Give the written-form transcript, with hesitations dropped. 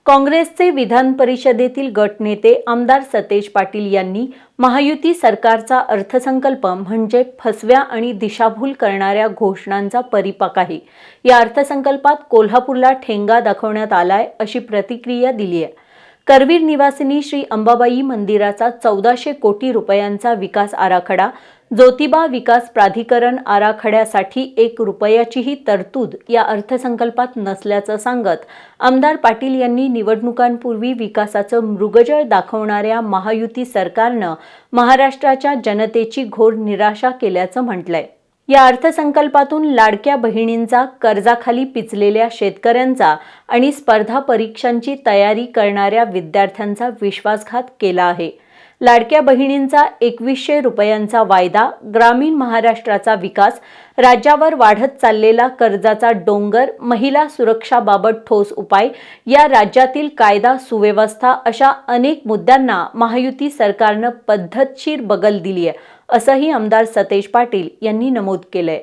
काँग्रेसचे विधान परिषदेतील गटनेते आमदार सतेज पाटील यांनी महायुती सरकारचा अर्थसंकल्प म्हणजे फसव्या आणि दिशाभूल करणाऱ्या घोषणांचा परिपाक आहे। या अर्थसंकल्पात कोल्हापूरला ठेंगा दाखवण्यात आलाय अशी प्रतिक्रिया दिली आहे। करवीर निवासिनी श्री अंबाबाई मंदिराचा 1400 कोटी रुपयांचा विकास आराखडा, ज्योतिबा विकास प्राधिकरण आराखड्यासाठी 1 रुपयाचीही तरतूद या अर्थसंकल्पात नसल्याचं सांगत आमदार पाटील यांनी निवडणुकांपूर्वी विकासाचं मृगजळ दाखवणाऱ्या महायुती सरकारनं महाराष्ट्राच्या जनतेची घोर निराशा केल्याचं म्हटलंय। या अर्थसंकल्पातून लाडक्या बहिणींचा, कर्जाखाली पिचलेल्या शेतकऱ्यांचा आणि स्पर्धा परीक्षांची तयारी करणाऱ्या विद्यार्थ्यांचा विश्वासघात केला आहे। लाडक्या बहिणींचा 2100 रुपयांचा वायदा, ग्रामीण महाराष्ट्राचा विकास, राज्यावर वाढत चाललेला कर्जाचा डोंगर, महिला सुरक्षाबाबत ठोस उपाय, या राज्यातील कायदा सुव्यवस्था अशा अनेक मुद्द्यांना महायुती सरकारनं पद्धतशीर बगल दिली आहे, असंही आमदार सतेज पाटील यांनी नमूद केलंय।